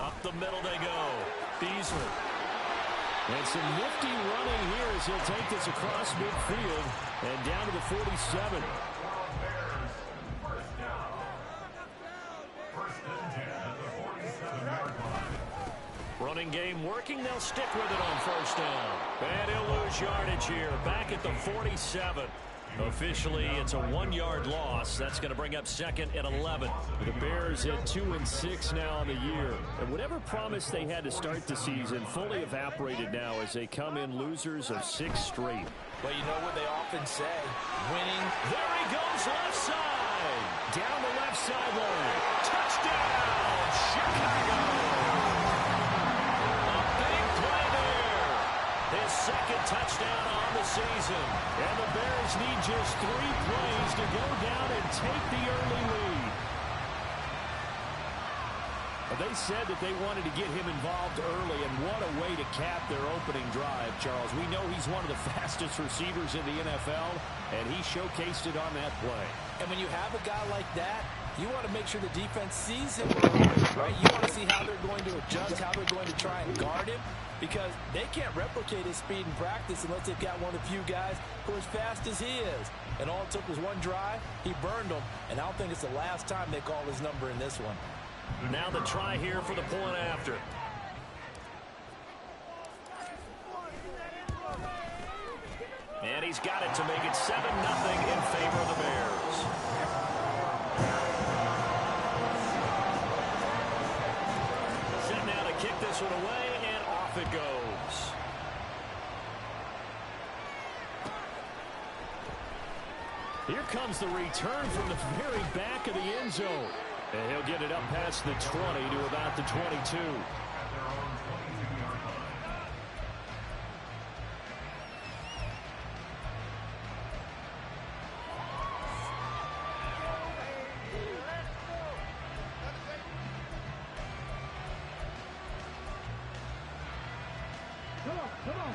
Up the middle they go. Beasley. And some nifty running here as he'll take this across midfield and down to the 47. Running game working. They'll stick with it on first down. And he'll lose yardage here. Back at the 47. Officially, it's a 1-yard loss. That's going to bring up 2nd and 11. The Bears at 2-6 now on the year. And whatever promise they had to start the season fully evaporated now as they come in losers of 6 straight. Well, you know what they often say, winning. There he goes left side. Down the left sideline. Touchdown, Chicago. A big play there. His 2nd touchdown on the season. And the Bears need just 3 plays to go down and take the early lead. They said that they wanted to get him involved early, and what a way to cap their opening drive, Charles. We know he's one of the fastest receivers in the NFL, and he showcased it on that play. And when you have a guy like that, you want to make sure the defense sees him early, right? You want to see how they're going to adjust, how they're going to try and guard him, because they can't replicate his speed in practice unless they've got one of the few guys who are as fast as he is. And all it took was one drive. He burned them, and I don't think it's the last time they call his number in this one. Now the try here for the point after. And he's got it to make it 7-0 in favor of the Bears. Set now to kick this one away, and off it goes. Here comes the return from the very back of the end zone. And he'll get it up past the 20 to about the 22. Come on.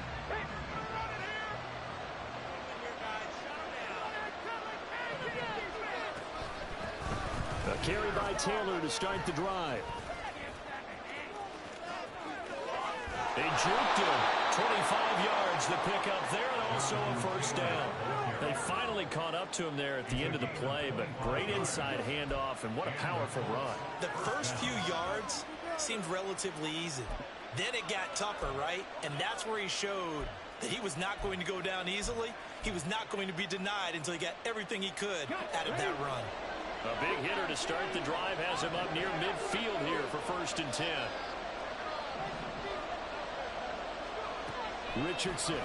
A carry by Taylor to start the drive. They juked him. 25 yards to pick up there, and also a first down. They finally caught up to him there at the end of the play, but great inside handoff, and what a powerful run. The first few yards seemed relatively easy. Then it got tougher, right? And that's where he showed that he was not going to go down easily. He was not going to be denied until he got everything he could out of that run. A big hitter to start the drive has him up near midfield here for 1st and 10. Richardson.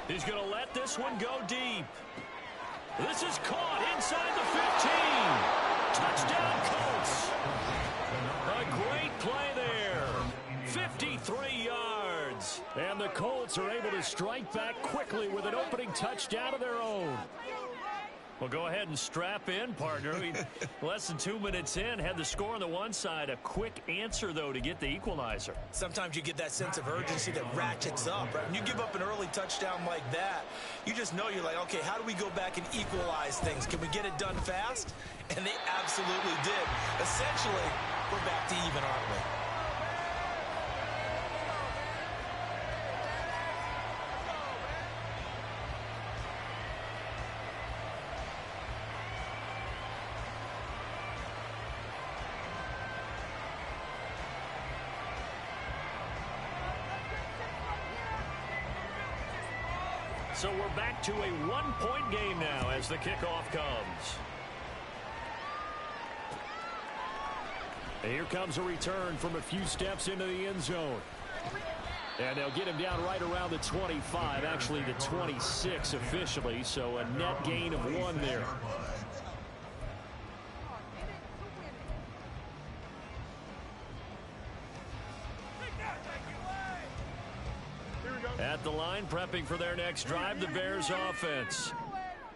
He's going to let this one go deep. This is caught inside the 15. Touchdown, Colts. A great play there. 53 yards. And the Colts are able to strike back quickly with an opening touchdown of their own. Well, go ahead and strap in, partner. Less than 2 minutes in, had the score on the one side. A quick answer, though, to get the equalizer. Sometimes you get that sense of urgency that ratchets up, right? When you give up an early touchdown like that, you just know you're like, okay, how do we go back and equalize things? Can we get it done fast? And they absolutely did. Essentially, we're back to even, aren't we? So we're back to a one-point game now as the kickoff comes. And here comes a return from a few steps into the end zone. And they'll get him down right around the 25, actually the 26 officially, so a net gain of 1 there. At the line, prepping for their next drive, the Bears offense.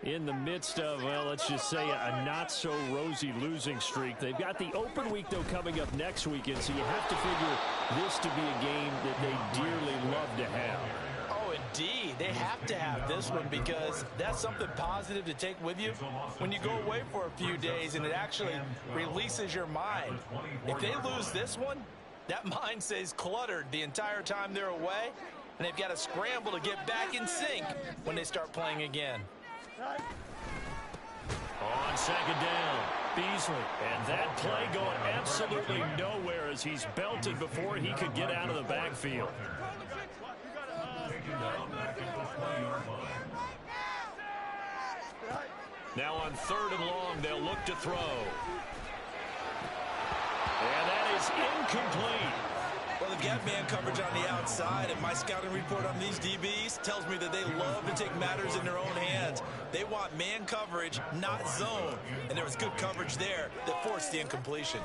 In the midst of, well, let's just say a not-so-rosy losing streak. They've got the open week, though, coming up next weekend, so you have to figure this to be a game that they dearly love to have. Oh, and D, they have to have this one because that's something positive to take with you when you go away for a few days, and it actually releases your mind. If they lose this one, that mind stays cluttered the entire time they're away, and they've got to scramble to get back in sync when they start playing again. On second down, Beasley. And that play going absolutely nowhere as he's belted before he could get out of the backfield. Now on 3rd and long, they'll look to throw. And that is incomplete. Well, they've got man coverage on the outside, and my scouting report on these DBs tells me that they love to take matters in their own hands. They want man coverage, not zone. And there was good coverage there that forced the incompletion.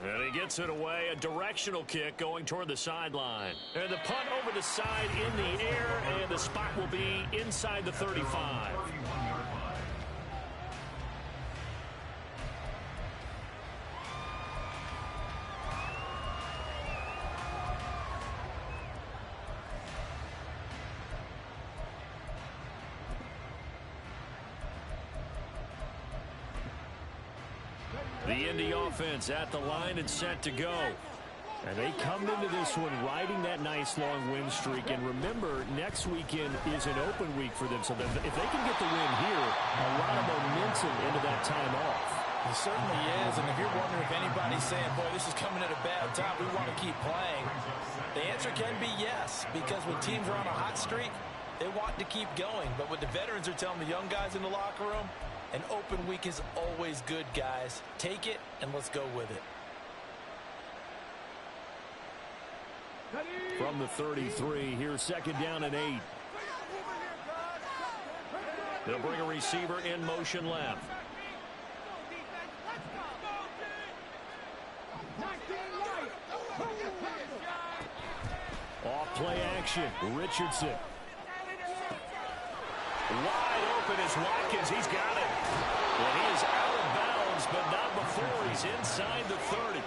And he gets it away, a directional kick going toward the sideline. And the punt over the side in the air, and the spot will be inside the 35. The Indy offense at the line and set to go. And they come into this one riding that nice long win streak. And remember, next weekend is an open week for them. So if they can get the win here, a lot of momentum into that time off. It certainly is. And if you're wondering if anybody's saying, boy, this is coming at a bad time, we want to keep playing, the answer can be yes. Because when teams are on a hot streak, they want to keep going. But what the veterans are telling the young guys in the locker room, an open week is always good, guys. Take it, and let's go with it. From the 33, here's 2nd down and 8. They'll bring a receiver in motion left. Off play action, Richardson. Wide open is Watkins. He's got it. And he is out of bounds, but not before he's inside the 30.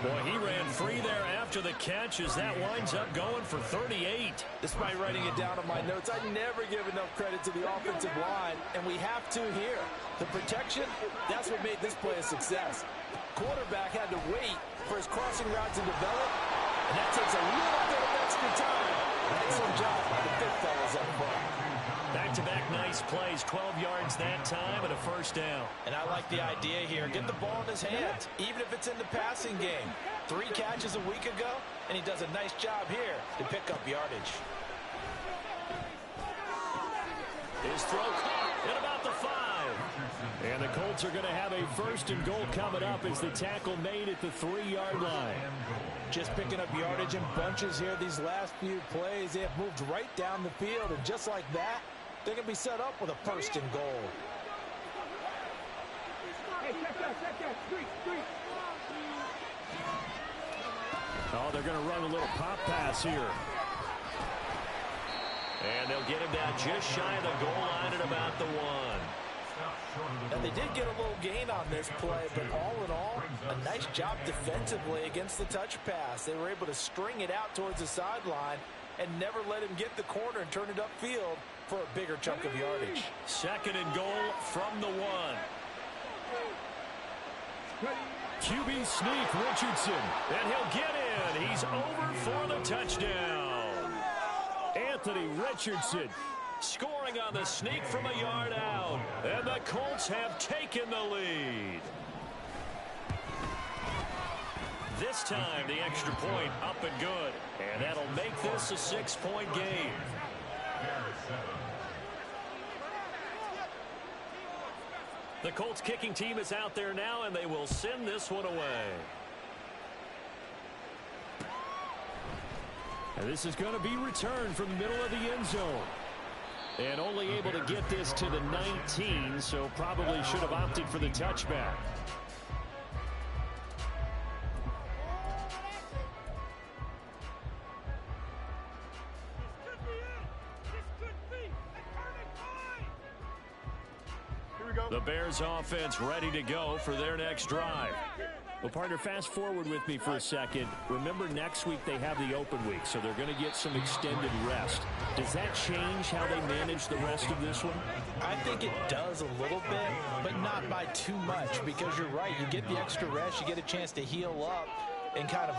Boy, he ran free there after the catch as that winds up going for 38. Despite writing it down on my notes, I never give enough credit to the offensive line, and we have to here. The protection, that's what made this play a success. Quarterback had to wait for his crossing route to develop, and that takes a little bit of extra time. Excellent job by the big fellas up front. Back-to-back nice plays, 12 yards that time and a 1st down. And I like the idea here. Get the ball in his hands, even if it's in the passing game. 3 catches a week ago, and he does a nice job here to pick up yardage. His throw caught at about the 5. And the Colts are going to have a 1st and goal coming up as the tackle made at the 3-yard line. Just picking up yardage in bunches here these last few plays. They have moved right down the field, and just like that, they're going to be set up with a 1st and goal. Oh, they're going to run a little pop pass here. And they'll get him down just shy of the goal line at about the 1. And they did get a little gain on this play, but all in all, a nice job defensively against the touch pass. They were able to string it out towards the sideline and never let him get the corner and turn it upfield for a bigger chunk of yardage. 2nd and goal from the 1. QB sneak, Richardson, and he'll get in. He's over for the touchdown. Anthony Richardson scoring on the sneak from a yard out. And the Colts have taken the lead. This time, the extra point up and good. And that'll make this a 6-point game. The Colts kicking team is out there now, and they will send this one away. And this is going to be returned from the middle of the end zone. And only able to get this to the 19, so probably should have opted for the touchback. The Bears offense ready to go for their next drive. Well, partner, fast forward with me for a second. Remember, next week they have the open week, so they're going to get some extended rest. Does that change how they manage the rest of this one? I think it does a little bit, but not by too much, because you're right. You get the extra rest. You get a chance to heal up and kind of,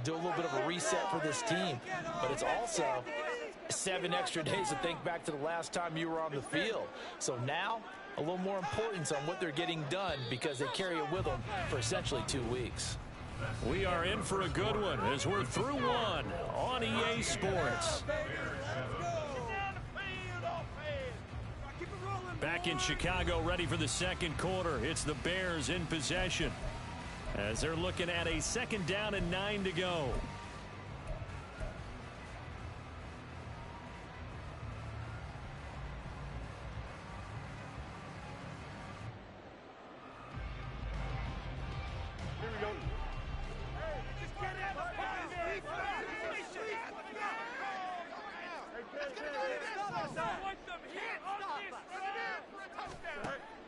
do a little bit of a reset for this team. But it's also 7 extra days to think back to the last time you were on the field. So now, a little more importance on what they're getting done because they carry it with them for essentially 2 weeks. We are in for a good one as we're through one on EA Sports. Back in Chicago, ready for the second quarter. It's the Bears in possession as they're looking at a 2nd down and 9 to go.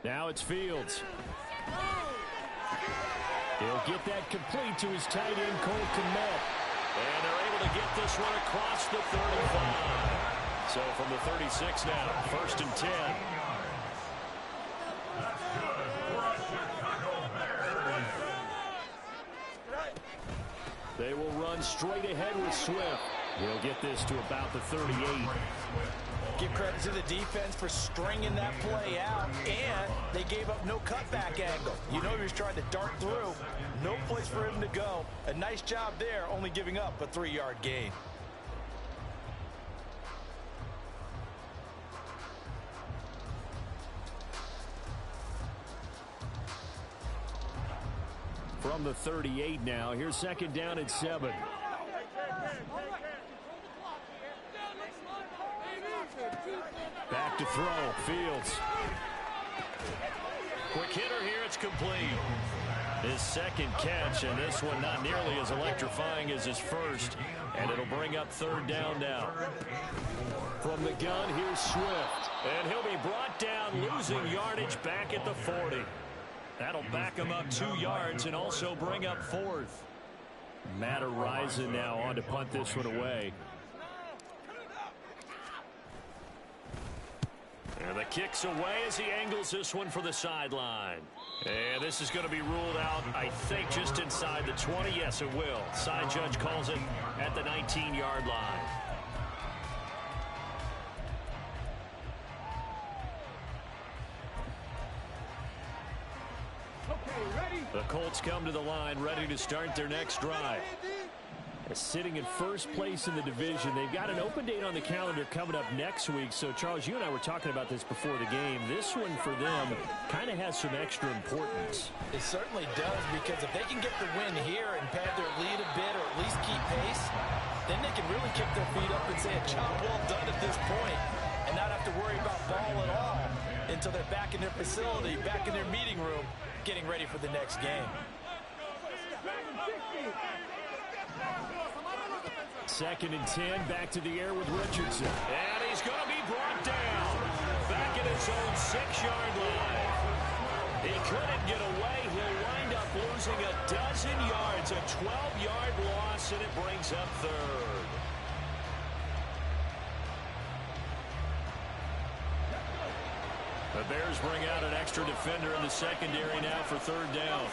Now it's Fields. He'll get that complete to his tight end, Colts NLBtoo. And they're able to get this one across the 35. So from the 36 now, 1st and 10. They will run straight ahead with Swift. He'll get this to about the 38. Give credit to the defense for stringing that play out, and they gave up no cutback angle. You know he was trying to dart through. No place for him to go. A nice job there, only giving up a 3-yard gain. From the 38 now, here's 2nd down and 7. Back to throw, Fields. Quick hitter here, it's complete. His 2nd catch, and this one not nearly as electrifying as his first, and it'll bring up 3rd down now. From the gun, here's Swift. And he'll be brought down, losing yardage back at the 40. That'll back him up 2 yards and also bring up 4th. Matt Araiza now on to punt this one away. And the kick's away as he angles this one for the sideline. And this is going to be ruled out, I think, just inside the 20. Yes, it will. Side judge calls it at the 19-yard line. The Colts come to the line, ready to start their next drive. Sitting in first place in the division. They've got an open date on the calendar coming up next week. So, Charles, you and I were talking about this before the game. This one for them kind of has some extra importance. It certainly does, because if they can get the win here and pad their lead a bit or at least keep pace, then they can really kick their feet up and say a job well done at this point and not have to worry about ball at all until they're back in their facility, back in their meeting room, getting ready for the next game. 2nd and 10, back to the air with Richardson. And he's going to be brought down back at his own 6-yard line. He couldn't get away. He'll wind up losing a dozen yards, a 12-yard loss, and it brings up 3rd. The Bears bring out an extra defender in the secondary now for 3rd down.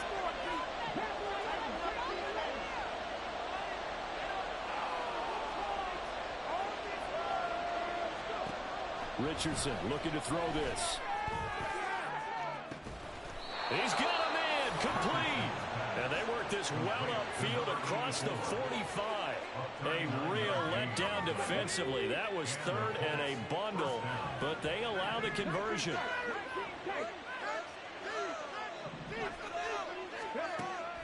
Richardson looking to throw this. He's got a man complete. And they work this well upfield across the 45. A real letdown defensively. That was 3rd and a bundle, but they allow the conversion.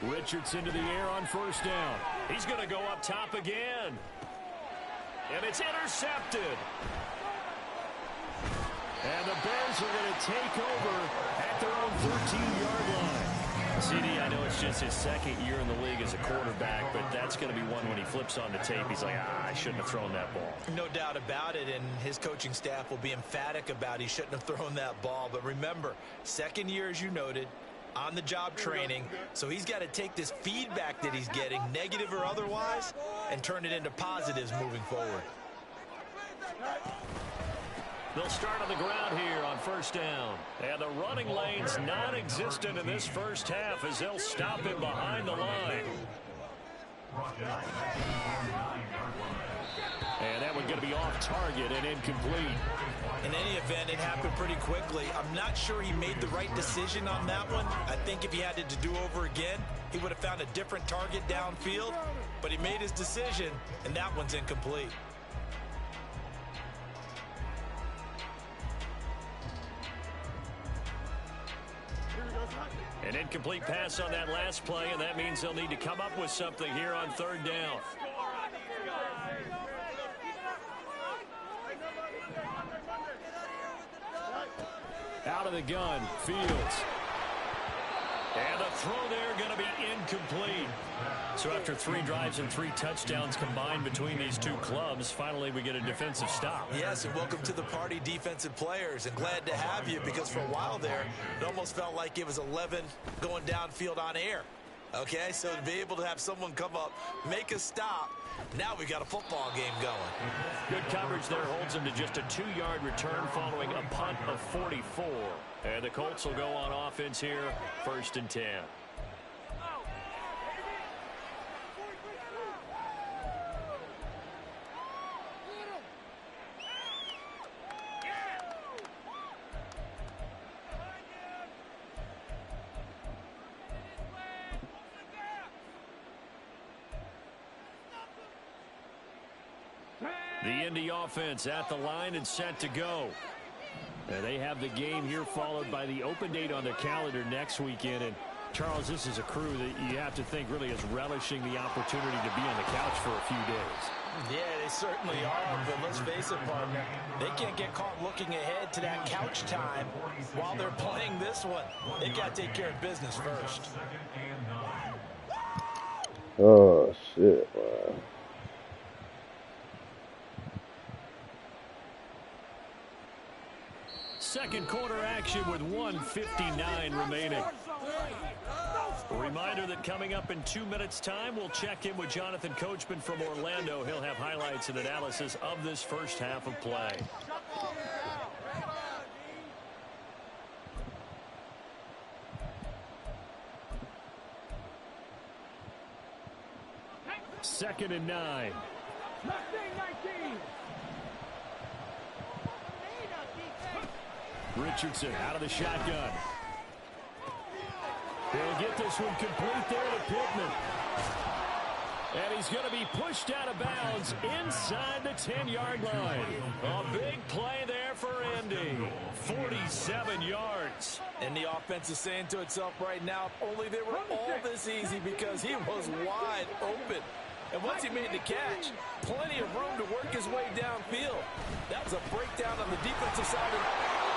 Richardson to the air on 1st down. He's going to go up top again. And it's intercepted. And the Bears are going to take over at their own 13-yard line. CD, I know it's just his 2nd year in the league as a quarterback, but that's going to be one when he flips on the tape. He's like, I shouldn't have thrown that ball. No doubt about it, and his coaching staff will be emphatic about he shouldn't have thrown that ball. But remember, 2nd year, as you noted, on-the-job training, so he's got to take this feedback that he's getting, negative or otherwise, and turn it into positives moving forward. They'll start on the ground here on first down. And the running lane's non-existent in this first half as they'll stop him behind the line. And that one's going to be off target and incomplete. In any event, it happened pretty quickly. I'm not sure he made the right decision on that one. I think if he had to do over again, he would have found a different target downfield. But he made his decision, and that one's incomplete. An incomplete pass on that last play, and that means they'll need to come up with something here on third down. Out of the gun, Fields. And the throw there going to be incomplete. So after 3 drives and 3 touchdowns combined between these two clubs, finally we get a defensive stop. Yes, and welcome to the party, defensive players. And glad to have you, because for a while there, it almost felt like it was 11 going downfield on air. Okay, so to be able to have someone come up, make a stop, now we got a football game going. Good coverage there holds him to just a 2-yard return following a punt of 44. And the Colts will go on offense here, 1st and 10. The Indy offense at the line and set to go. And they have the game here followed by the open date on their calendar next weekend. And Charles, this is a crew that you have to think really is relishing the opportunity to be on the couch for a few days. Yeah, they certainly are, but let's face it, partner. They can't get caught looking ahead to that couch time while they're playing this one. They got to take care of business first. Oh, shit, man. Second quarter action with 1:59 remaining. A reminder that coming up in 2 minutes' time, we'll check in with Jonathan Coachman from Orlando. He'll have highlights and analysis of this first half of play. Second and 9. Richardson out of the shotgun. He'll get this one complete there to Pittman. And he's going to be pushed out of bounds inside the 10-yard line. A big play there for Indy. 47 yards. And the offense is saying to itself right now, if only they were all this easy, because he was wide open. And once he made the catch, plenty of room to work his way downfield. That was a breakdown on the defensive side.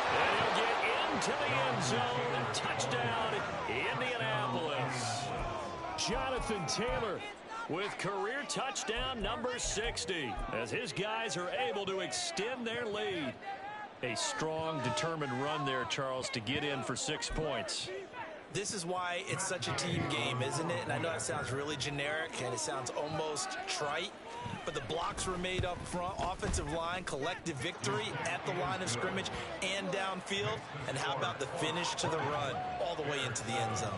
And he'll get into the end zone and touchdown, Indianapolis. Jonathan Taylor with career touchdown number 60 as his guys are able to extend their lead. A strong, determined run there, Charles, to get in for 6 points. This is why it's such a team game, isn't it? And I know that sounds really generic and it sounds almost trite, but the blocks were made up front, offensive line, collective victory at the line of scrimmage and downfield. And how about the finish to the run all the way into the end zone?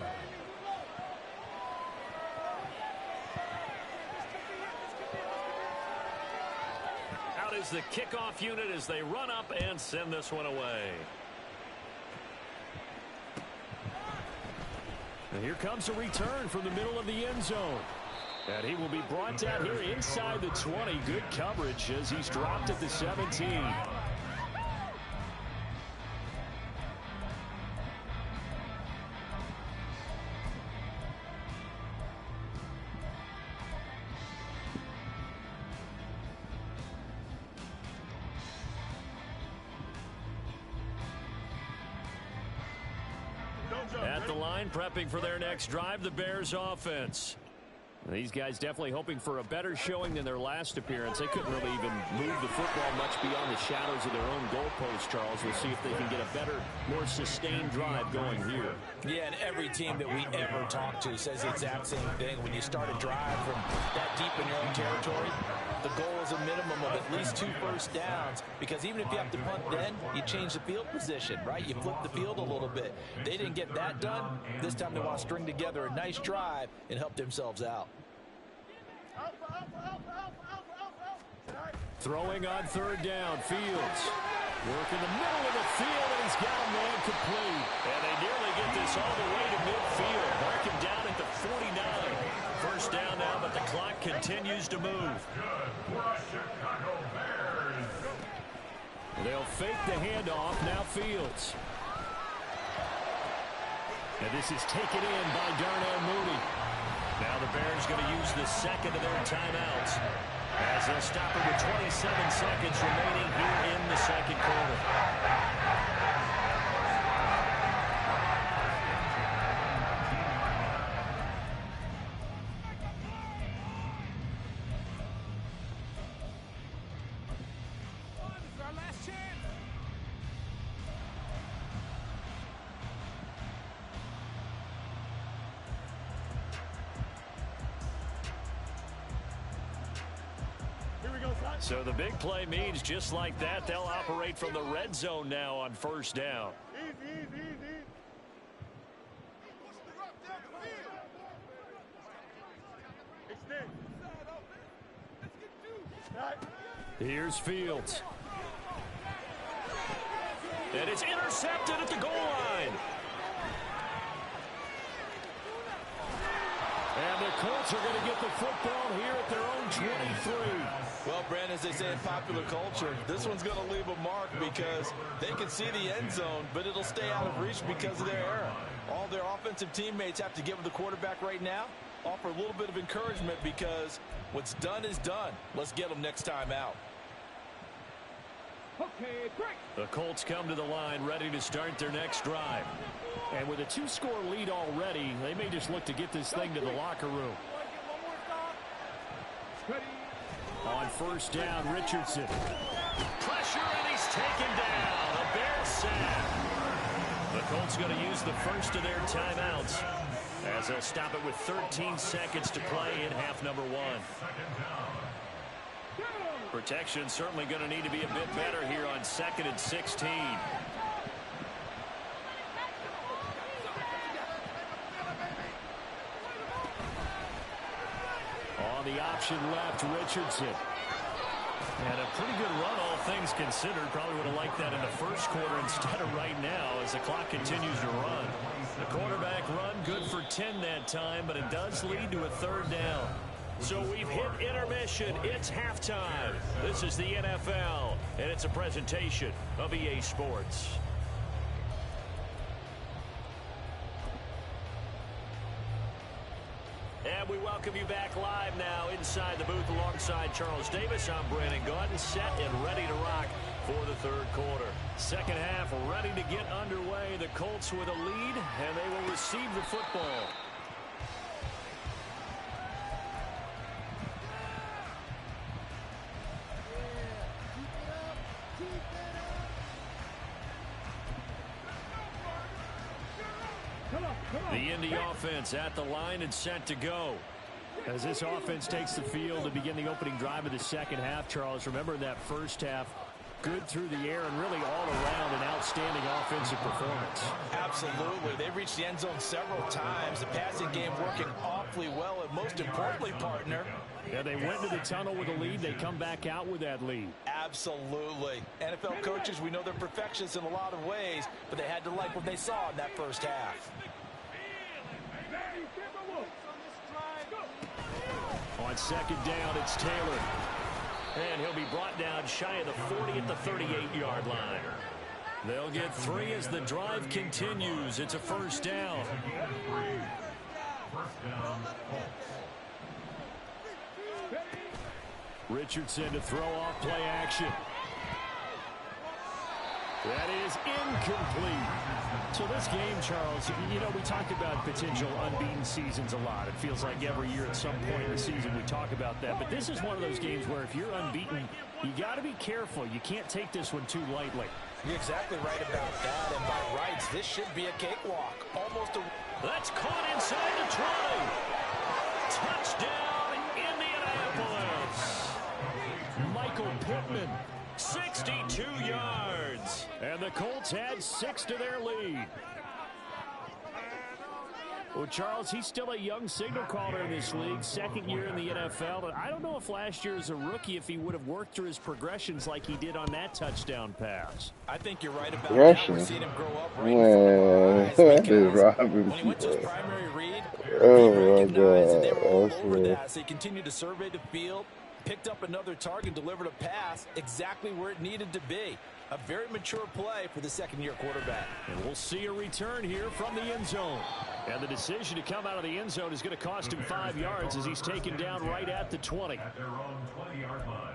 Out is the kickoff unit as they run up and send this one away. And here comes a return from the middle of the end zone. And he will be brought down here inside the 20. Good coverage as he's dropped at the 17. At the line, prepping for their next drive, the Bears offense. These guys definitely hoping for a better showing than their last appearance. They couldn't really even move the football much beyond the shadows of their own goalpost, Charles. We'll see if they can get a better, more sustained drive going here. Yeah, and every team that we ever talk to says the exact same thing. When you start a drive from that deep in your own territory, the goal is a minimum of at least 2 first downs, because even if you have to punt then, you change the field position, right? You flip the field a little bit. They didn't get that done. This time they want to string together a nice drive and help themselves out. Throwing on 3rd down, Fields. Work in the middle of the field, and he's got a man complete. And they nearly get this all the way to midfield. Mark him down at the 49. First down now, but the clock continues to move. They'll fake the handoff. Now Fields. And this is taken in by Darnell Mooney. Now the Bears going to use the second of their timeouts, as they'll stop it with 27 seconds remaining here in the second quarter. So the big play means just like that, they'll operate from the red zone now on first down. Here's Fields. And it's intercepted at the goal line. And the Colts are going to get the football here at their own 23. Well, Brandon, as they say in popular culture, this one's going to leave a mark because they can see the end zone, but it'll stay out of reach because of their error. All their offensive teammates have to give the quarterback right now, offer a little bit of encouragement, because what's done is done. Let's get them next time out. Okay, break. The Colts come to the line ready to start their next drive. And with a 2-score lead already, they may just look to get this thing to the locker room. On first down, Richardson. Pressure, and he's taken down. A Bears sack. The Colts going to use the first of their timeouts, as they'll stop it with 13 seconds to play in half number 1. Protection certainly going to need to be a bit better here on 2nd and 16. On the option left, Richardson. And a pretty good run, all things considered. Probably would have liked that in the first quarter instead of right now as the clock continues to run. The quarterback run good for 10 that time, but it does lead to a 3rd down. So we've hit intermission. It's halftime. This is the NFL, and it's a presentation of EA Sports. And we welcome you back live now inside the booth alongside Charles Davis. I'm Brandon Gaudin, set and ready to rock for the 3rd quarter. Second half ready to get underway. The Colts with a lead, and they will receive the football. The Indy offense at the line and set to go. As this offense takes the field to begin the opening drive of the second half, Charles, remember that first half, good through the air and really all around an outstanding offensive performance. Absolutely. They reached the end zone several times. The passing game working awfully well, and most importantly, partner, yeah, they went to the tunnel with a lead. They come back out with that lead. Absolutely. NFL coaches, we know they're perfectionists in a lot of ways, but they had to like what they saw in that first half. On second down, it's Taylor. And he'll be brought down shy of the 40 at the 38-yard line. They'll get 3 as the drive continues. It's a first down. Richardson to throw off play action. That is incomplete. So this game, Charles, you know, we talk about potential unbeaten seasons a lot. It feels like every year at some point in the season we talk about that. But this is one of those games where if you're unbeaten, you got to be careful. You can't take this one too lightly. You're exactly right about that. And by rights, this should be a cakewalk. Almost a... That's caught inside the 20. Touchdown, Indianapolis. Michael Pittman. 62 yards. And the Colts had 6 to their lead. Well, Charles, he's still a young signal caller in this league, second year in the NFL. And I don't know if last year as a rookie, if he would have worked through his progressions like he did on that touchdown pass. I think you're right about that. We're seeing him grow up right in front of our eyes because when he went to his primary read, he recognized that they were all over that. So he continued to survey the field, picked up another target, delivered a pass exactly where it needed to be. A very mature play for the second-year quarterback. And we'll see a return here from the end zone. And the decision to come out of the end zone is going to cost him 5 yards as he's taken down right at the 20. At their own 20-yard line.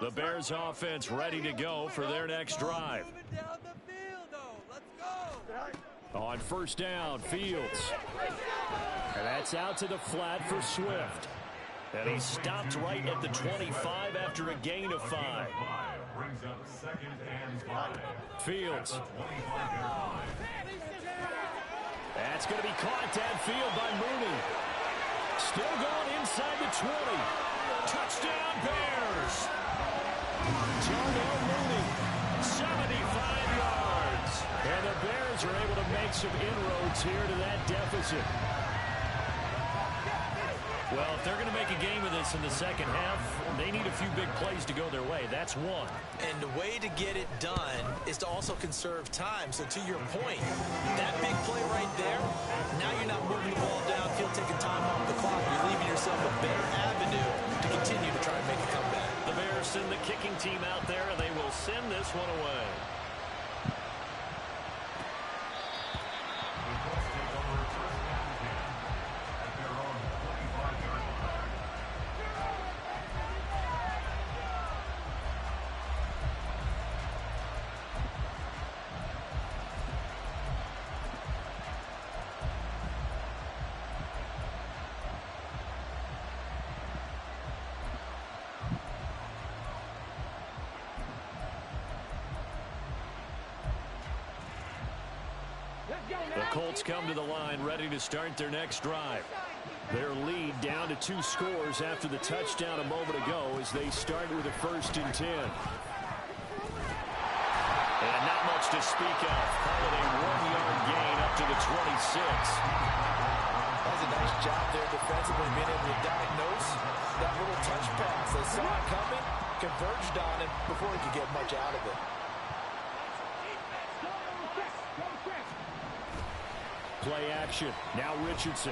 The Bears offense ready to go for their next drive. On first down, Fields. And that's out to the flat for Swift. And he stopped right at the 25 after a gain of 5. Brings up 2nd and 5. Fields. That's going to be caught downfield by Mooney. Still going inside the 20. Touchdown, Bears. Darnell Mooney. 75 yards. And the Bears are able to make some inroads here to that deficit. Well, if they're going to make a game of this in the second half, they need a few big plays to go their way. That's one. And the way to get it done is to also conserve time. So to your point, that big play right there, now you're not moving the ball downfield, taking time off the clock. You're leaving yourself a better avenue to continue to try and make a comeback. The Bears send the kicking team out there, and they will send this one away. The Colts come to the line ready to start their next drive. Their lead down to 2 scores after the touchdown a moment ago as they start with a 1st and 10. And not much to speak of. Call it a 1-yard gain up to the 26. That was a nice job there defensively, being able to diagnose that little touch pass. They saw it coming, converged on it before he could get much out of it. Play action. Now Richardson.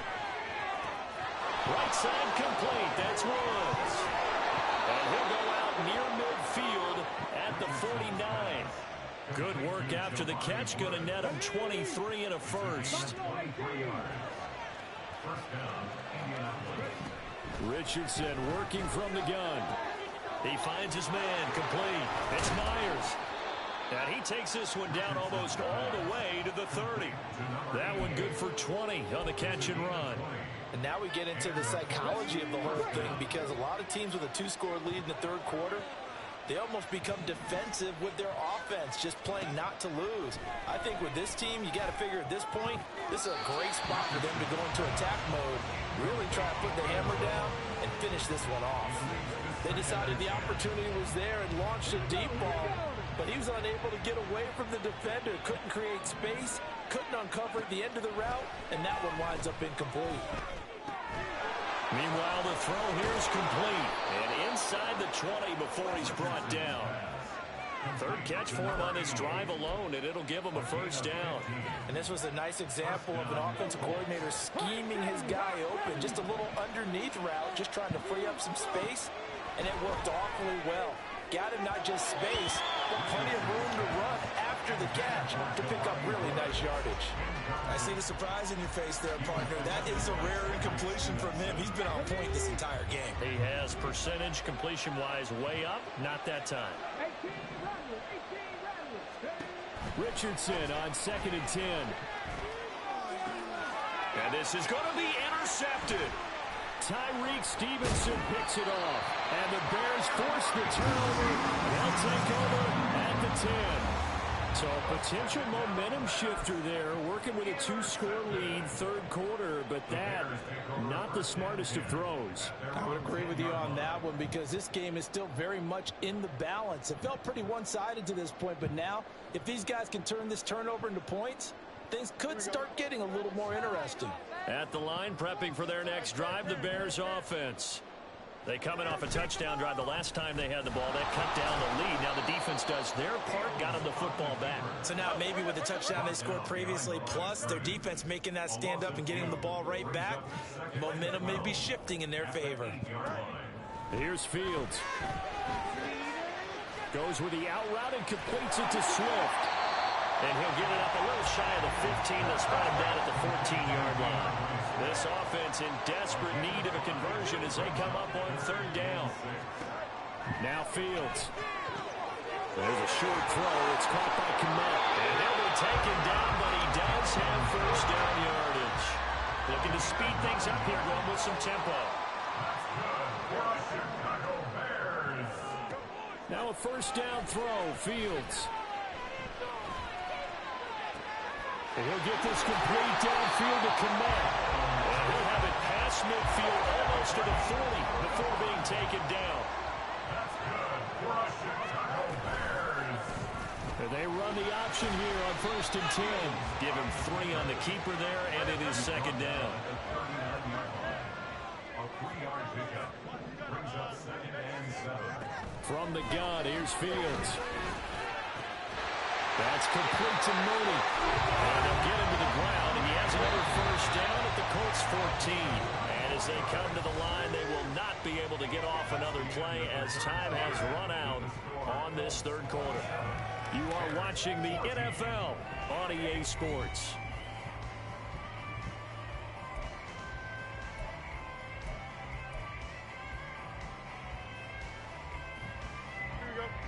Right side complete. That's Woods. And he'll go out near midfield at the 49. Good work after the catch. Going to net him 23 and a first. Richardson working from the gun. He finds his man. Complete. It's Myers. And he takes this one down almost all the way to the 30. That one good for 20 on the catch and run. And now we get into the psychology of the whole thing, because a lot of teams with a 2-score lead in the third quarter, they almost become defensive with their offense, just playing not to lose. I think with this team, you got to figure at this point, this is a great spot for them to go into attack mode, really try to put the hammer down and finish this one off. They decided the opportunity was there and launched a deep ball, but he was unable to get away from the defender, couldn't create space, couldn't uncover the end of the route, and that one winds up incomplete. Meanwhile, the throw here is complete, and inside the 20 before he's brought down. Third catch for him on this drive alone, and it'll give him a first down. And this was a nice example of an offensive coordinator scheming his guy open, just a little underneath route, just trying to free up some space, and it worked awfully well. got him not just space, but plenty of room to run after the catch to pick up really nice yardage. I see the surprise in your face there, partner. That is a rare incompletion from him. He's been on point this entire game. He has percentage completion-wise way up. Not that time. Richardson on 2nd and 10. And this is going to be intercepted. Tyreek Stevenson picks it off. And the Bears force the turnover. They'll take over at the 10. So a potential momentum shifter there, working with a 2-score lead, third quarter, but that, not the smartest of throws. I would agree with you on that one because this game is still very much in the balance. It felt pretty one-sided to this point, but now, if these guys can turn this turnover into points, things could start getting a little more interesting. At the line, prepping for their next drive, the Bears offense. They coming off a touchdown drive the last time they had the ball. That cut down the lead. Now the defense does their part, got them the football back. So now maybe with the touchdown they scored previously, plus their defense making that stand up and getting them the ball right back, momentum may be shifting in their favor. Here's Fields. Goes with the out route and completes it to Swift. And he'll get it up a little shy of the 15. They'll spot him down at the 14-yard line. This offense in desperate need of a conversion as they come up on 3rd down. Now Fields. There's a short throw. It's caught by Kmet. And he'll be taken down, but he does have 1st down yardage. Looking to speed things up here, going with some tempo. Now a 1st down throw. Fields. And he'll get this complete downfield to Kmet. And he'll have it past midfield almost to the 40 before being taken down. And they run the option here on 1st and 10. Give him 3 on the keeper there, and it is 2nd down. From the gun, here's Fields. That's complete to Mooney. And they'll get him to the ground, and he has another 1st down at the Colts 14. And as they come to the line, they will not be able to get off another play as time has run out on this 3rd quarter. You are watching the NFL on EA Sports.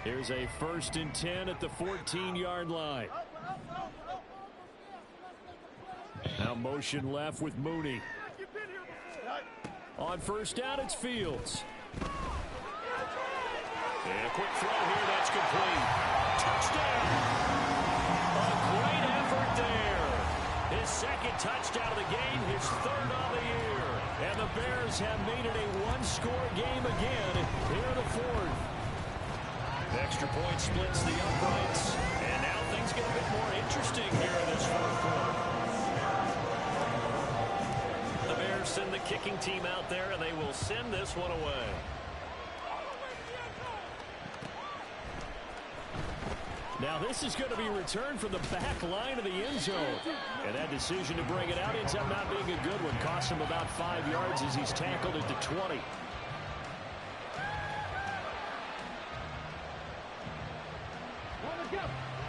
Here's a 1st and 10 at the 14-yard line. Now motion left with Mooney. On 1st down, it's Fields. And a quick throw here, that's complete. Touchdown! A great effort there. His 2nd touchdown of the game, his 3rd on the year. And the Bears have made it a 1-score game again here in the 4th. Extra point splits the uprights. And now things get a bit more interesting here in this 4th quarter. The Bears send the kicking team out there, and they will send this one away. Now this is going to be returned from the back line of the end zone. And that decision to bring it out ends up not being a good one. Costs him about 5 yards as he's tackled at the 20.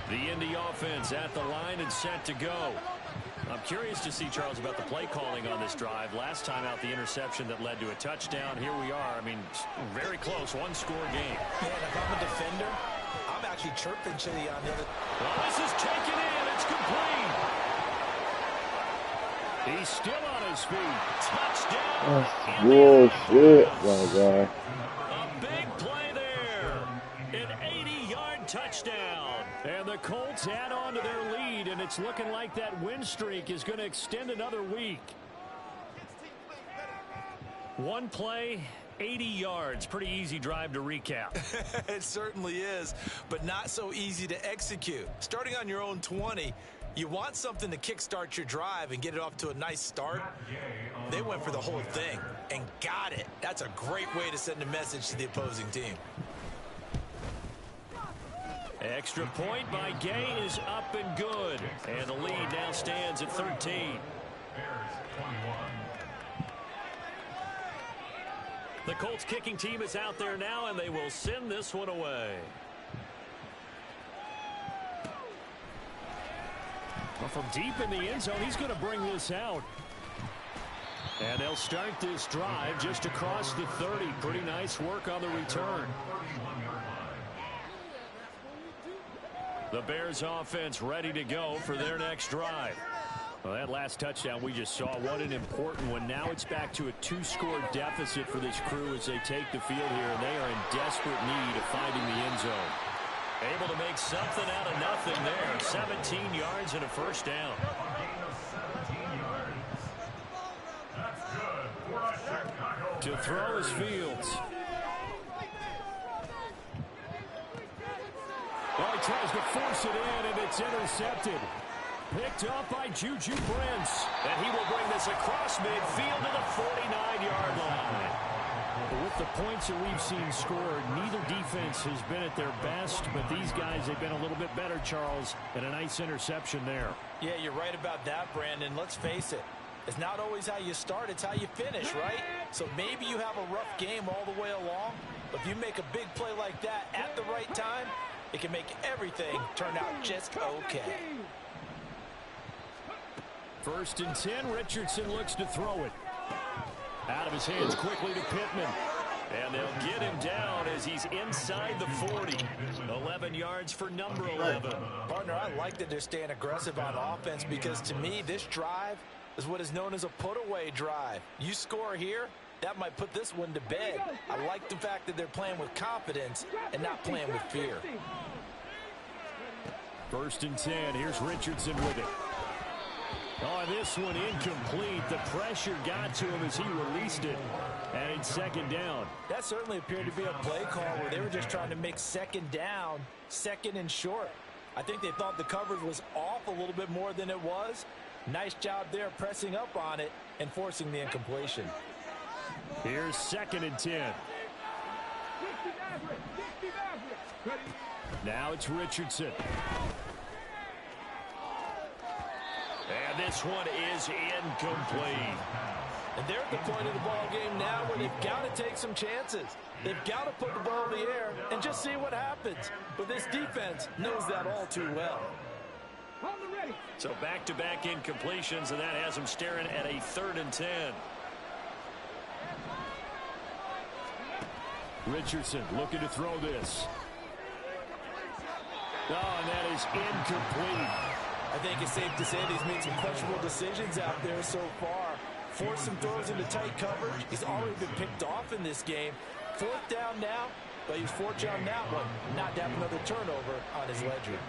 The Indy offense at the line and set to go. I'm curious to see, Charles, about the play calling on this drive. Last time out, the interception that led to a touchdown. Here we are. I mean, very close, 1-score game. Man, if I'm a defender, I'm actually chirping Chili on the other. Well, this is taken in. It's complete. He's still on his feet. Touchdown. Bullshit, my guy. A big play there. An 80-yard touchdown. And the Colts add on to their lead, and it's looking like that win streak is going to extend another week. One play, 80 yards. Pretty easy drive to recap. It certainly is, but not so easy to execute. Starting on your own 20, you want something to kickstart your drive and get it off to a nice start. They went for the whole thing and got it. That's a great way to send a message to the opposing team. Extra point by Gay is up and good. And the lead now stands at 13. The Colts kicking team is out there now, and they will send this one away. Well, from deep in the end zone, he's going to bring this out. And they'll start this drive just across the 30. Pretty nice work on the return. The Bears offense ready to go for their next drive. Well, that last touchdown we just saw, what an important one. Now it's back to a 2-score deficit for this crew as they take the field here, and they are in desperate need of finding the end zone. Able to make something out of nothing there. 17 yards and a first down. To throw is Fields. Oh, he tries to force it in, and it's intercepted. Picked up by Juju Brents. And he will bring this across midfield to the 49-yard line. But with the points that we've seen scored, neither defense has been at their best, but these guys, they've been a little bit better, Charles, and a nice interception there. Yeah, you're right about that, Brandon. Let's face it. It's not always how you start, it's how you finish, right? So maybe you have a rough game all the way along, but if you make a big play like that at the right time, it can make everything turn out just okay. 1st and 10, Richardson looks to throw it. Out of his hands quickly to Pittman. And they'll get him down as he's inside the 40. 11 yards for number 11. Partner, I like that they're staying aggressive on offense because to me, this drive is what is known as a put-away drive. You score here, that might put this one to bed. I like the fact that they're playing with confidence and not playing with fear. 1st and 10, here's Richardson with it. Oh, this one incomplete. The pressure got to him as he released it. And it's 2nd down. That certainly appeared to be a play call where they were just trying to make 2nd down, 2nd and short. I think they thought the coverage was off a little bit more than it was. Nice job there pressing up on it and forcing the incompletion. Here's 2nd and 10. Now it's Richardson. And this one is incomplete. And they're at the point of the ball game now where they've got to take some chances. They've got to put the ball in the air and just see what happens. But this defense knows that all too well. So back-to-back incompletions, and that has them staring at a 3rd and 10. Richardson looking to throw this. Oh, and that is incomplete. I think it's safe to say that he's made some questionable decisions out there so far. Forced some throws into tight coverage. He's already been picked off in this game. 4th down now, but he's fortunate on that one, not to have another turnover on his ledger.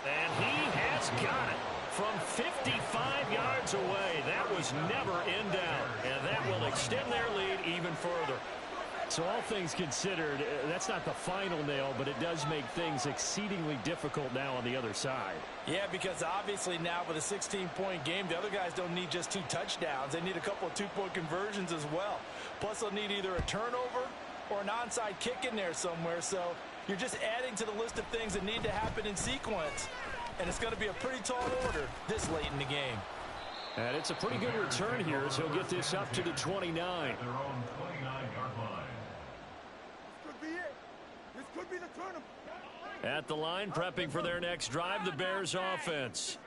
And he has got it from 55 yards away. That was never in doubt, and that will extend their lead even further. So all things considered, that's not the final nail, but it does make things exceedingly difficult now on the other side. Yeah, because obviously now with a 16-point game, the other guys don't need just 2 touchdowns. They need a couple of 2-point conversions as well. Plus, they'll need either a turnover or an onside kick in there somewhere. So you're just adding to the list of things that need to happen in sequence. And it's going to be a pretty tall order this late in the game. And it's a pretty good return here as he'll get this up to the 29. Their own 29-yard line. This could be the tournament. At the line, prepping for their next drive, the Bears offense.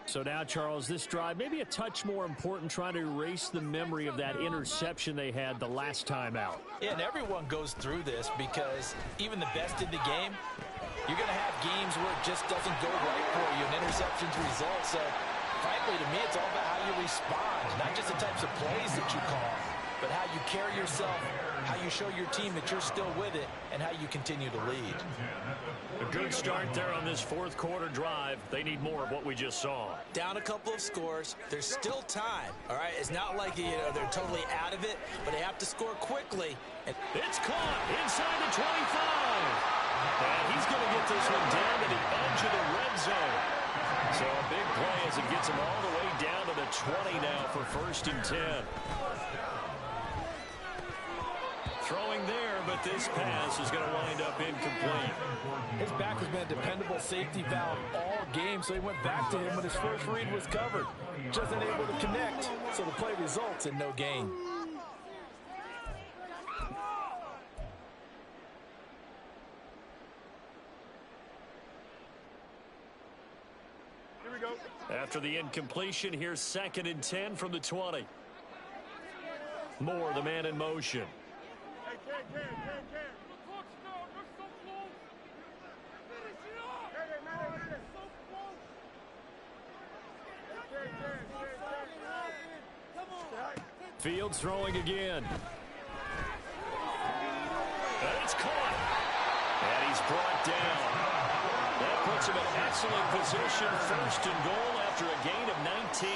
So now, Charles, this drive may be a touch more important, trying to erase the memory of that interception they had the last time out. Yeah, and everyone goes through this because even the best in the game, you're going to have games where it just doesn't go right for you, and interceptions result. So, frankly, to me, it's all about how you respond, not just the types of plays that you call, but how you carry yourself, how you show your team that you're still with it, and how you continue to lead. A good start there on this 4th quarter drive. They need more of what we just saw. Down a couple of scores. There's still time, all right? It's not like, they're totally out of it, but they have to score quickly. And it's caught inside the 25. And he's going to get this one down to the edge of the red zone. So a big play as it gets him all the way down to the 20 now for 1st and 10. Throwing there, but this pass is going to wind up incomplete. His back has been a dependable safety valve all game, so he went back to him when his first read was covered. Just unable to connect, so the play results in no gain. After the incompletion, here's 2nd and 10 from the 20. Moore, the man in motion. Fields throwing again. And it's caught. And he's brought down. That puts him in excellent position, 1st and goal after a gain of 19.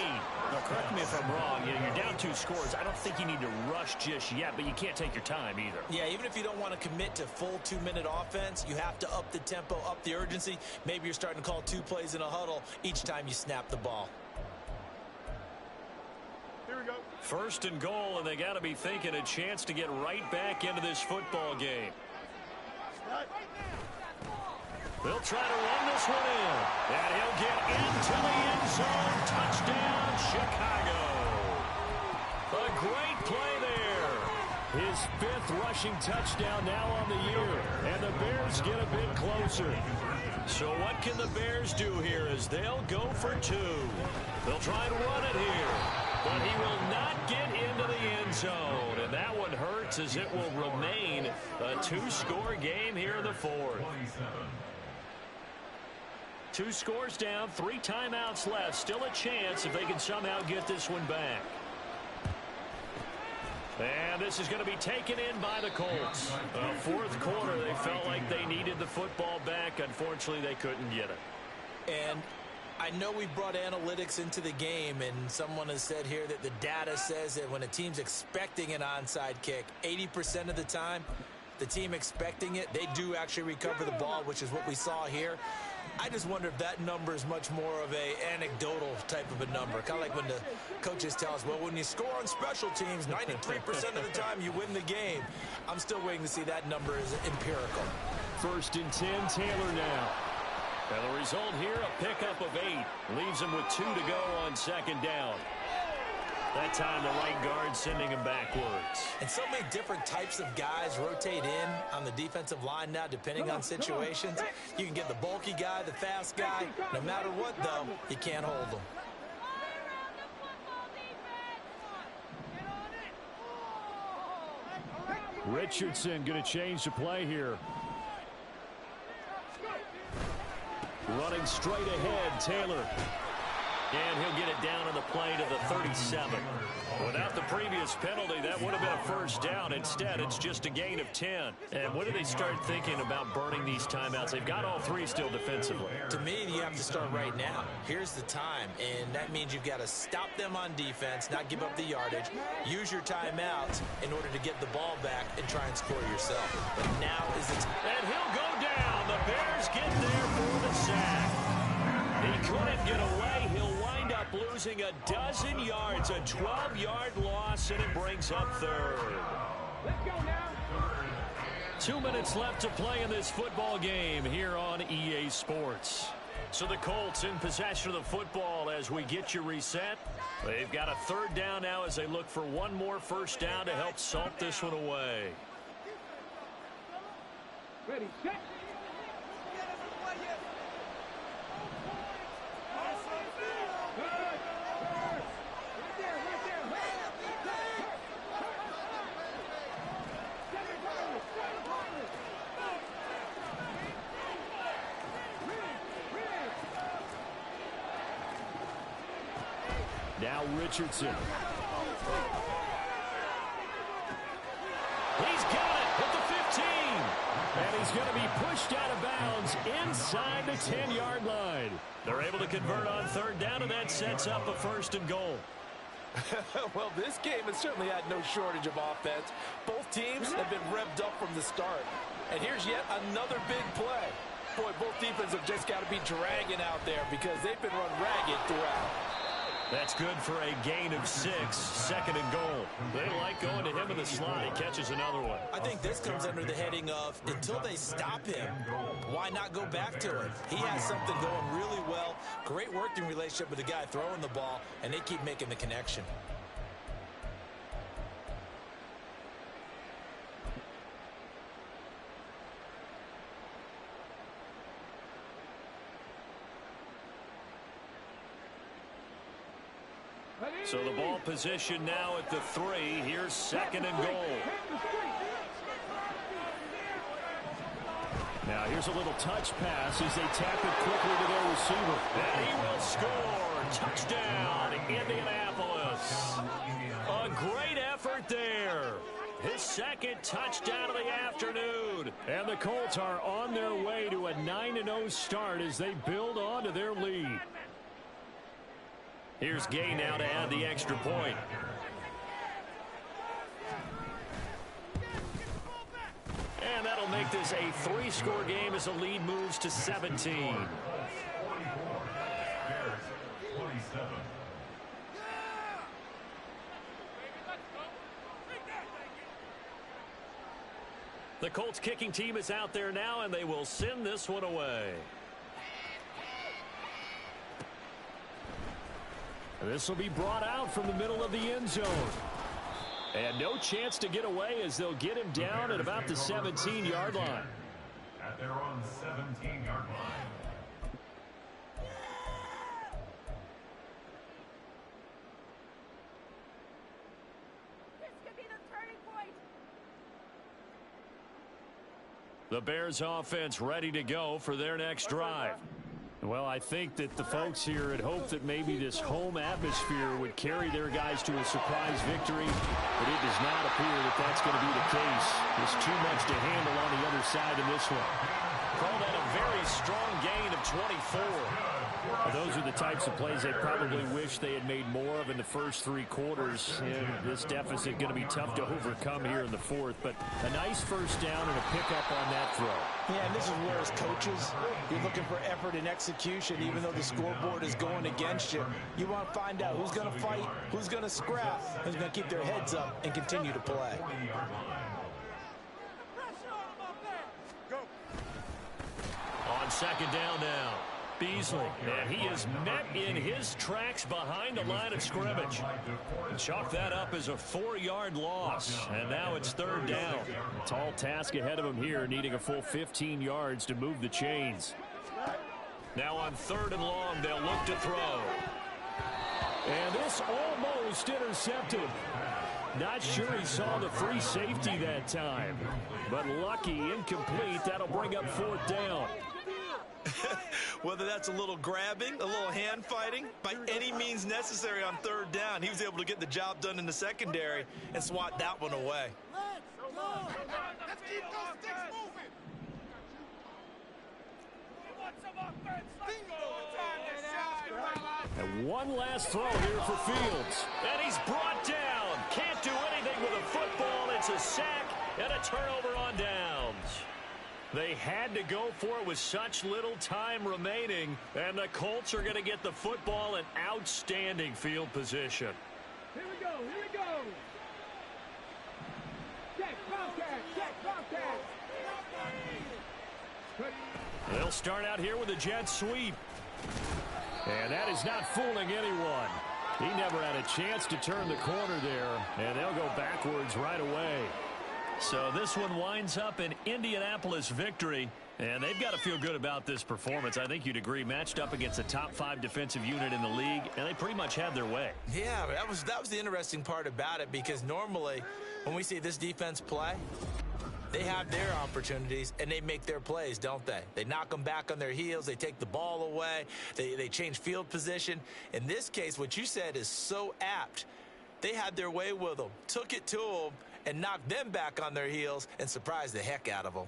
Now, correct me if I'm wrong. You know, you're down 2 scores. I don't think you need to rush just yet, but you can't take your time either. Yeah, even if you don't want to commit to full 2-minute offense, you have to up the tempo, up the urgency. Maybe you're starting to call 2 plays in a huddle each time you snap the ball. Here we go. 1st and goal, and they got to be thinking a chance to get right back into this football game. They'll try to run this one in. And he'll get into the end zone. Touchdown, Chicago. A great play there. His 5th rushing touchdown now on the year. And the Bears get a bit closer. So what can the Bears do here as they'll go for 2? They'll try and run it here. But he will not get into the end zone. And that one hurts as it will remain a 2-score game here in the 4th. 2 scores down, 3 timeouts left. Still a chance if they can somehow get this one back. And this is going to be taken in by the Colts. 4th quarter, they felt like they needed the football back. Unfortunately, they couldn't get it. And I know we brought analytics into the game, and someone has said here that the data says that when a team's expecting an onside kick, 80% of the time, the team expecting it, they do actually recover the ball, which is what we saw here. I just wonder if that number is much more of a anecdotal type of a number. Kind of like when the coaches tell us, well, when you score on special teams, 93% of the time you win the game. I'm still waiting to see that number is empirical. 1st and 10, Taylor now. And the result here, a pickup of 8. Leaves him with 2 to go on 2nd down. That time the right guard sending him backwards. And so many different types of guys rotate in on the defensive line now, depending on situations. You can get the bulky guy, the fast guy. No matter what, though, you can't hold them. Richardson going to change the play here. Running straight ahead, Taylor. And he'll get it down on the play to the 37. Without the previous penalty, that would have been a 1st down. Instead, it's just a gain of 10. And when do they start thinking about burning these timeouts? They've got all 3 still defensively. To me, you have to start right now. Here's the time, and that means you've got to stop them on defense, not give up the yardage, use your timeouts in order to get the ball back and try and score yourself. But now is the time. And he'll go down. The Bears get there for the sack. He couldn't get away. He'll wind up losing a dozen yards, a 12-yard loss, and it brings up 3rd. Let's go now. 2 minutes left to play in this football game here on EA Sports. So the Colts in possession of the football as we get you reset. They've got a 3rd down now as they look for one more 1st down to help salt this one away. Ready, set. Now Richardson. He's got it at the 15. And he's going to be pushed out of bounds inside the 10-yard line. They're able to convert on 3rd down, and that sets up a 1st and goal. Well, this game has certainly had no shortage of offense. Both teams have been revved up from the start. And here's yet another big play. Boy, both defenses have just got to be dragging out there because they've been run ragged throughout. That's good for a gain of 6, 2nd and goal. They like going to him in the slot. He catches another one. I think this comes under the heading of until they stop him, why not go back to it? He has something going really well. Great working relationship with the guy throwing the ball, and they keep making the connection. So the ball position now at the 3. Here's 2nd and goal. Now here's a little touch pass as they tap it quickly to their receiver. And he will score. Touchdown, Indianapolis. A great effort there. His 2nd touchdown of the afternoon. And the Colts are on their way to a 9-0 start as they build on to their lead. Here's Gay now to add the extra point. And that'll make this a 3-score game as the lead moves to 17. The Colts kicking team is out there now, and they will send this one away. This will be brought out from the middle of the end zone. And no chance to get away as they'll get him down at about the 17-yard line. At their own 17-yard line. This could be the turning point. The Bears offense ready to go for their next drive. Well, I think that the folks here had hoped that maybe this home atmosphere would carry their guys to a surprise victory, but it does not appear that that's going to be the case. There's too much to handle on the other side in this one. Call that a very strong gain of 24. Those are the types of plays they probably wish they had made more of in the first 3 quarters. And this deficit going to be tough to overcome here in the 4th. But a nice first down and a pickup on that throw. Yeah, and this is where as coaches, you're looking for effort and execution, even though the scoreboard is going against you. You want to find out who's going to fight, who's going to scrap, who's going to keep their heads up and continue to play. On 2nd down now, Beasley, and he is met in his tracks behind the line of scrimmage. Chalk that up as a 4-yard loss, and now it's 3rd down. Tall task ahead of him here, needing a full 15 yards to move the chains. Now on 3rd and long, they'll look to throw. And this almost intercepted. Not sure he saw the free safety that time, but lucky, incomplete. That'll bring up 4th down. Whether that's a little grabbing, a little hand fighting, by any means necessary on 3rd down, he was able to get the job done in the secondary and swat that one away. Let's keep those sticks moving. And one last throw here for Fields. And he's brought down. Can't do anything with a football. It's a sack and a turnover on downs. They had to go for it with such little time remaining, and the Colts are going to get the football in outstanding field position. Here we go, here we go. Check, contact, check, contact. They'll start out here with a jet sweep. And that is not fooling anyone. He never had a chance to turn the corner there, and they'll go backwards right away. So this one winds up an Indianapolis victory, and they've got to feel good about this performance. I think you'd agree, matched up against a top 5 defensive unit in the league, and they pretty much had their way. Yeah, that was the interesting part about it, because normally when we see this defense play, they have their opportunities and they make their plays, don't they? They knock them back on their heels. They take the ball away. They change field position. In this case, what you said is so apt. They had their way with them, took it to them, and knocked them back on their heels and surprised the heck out of them.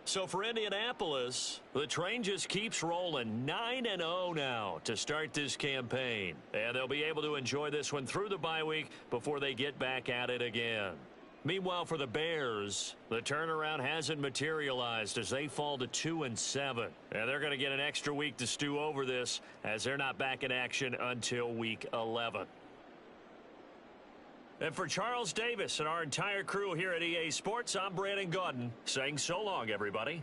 So for Indianapolis, the train just keeps rolling. 9-0 now to start this campaign. And they'll be able to enjoy this one through the bye week before they get back at it again. Meanwhile, for the Bears, the turnaround hasn't materialized as they fall to 2-7. And they're going to get an extra week to stew over this as they're not back in action until week 11. And for Charles Davis and our entire crew here at EA Sports, I'm Brandon Gaudin saying so long, everybody.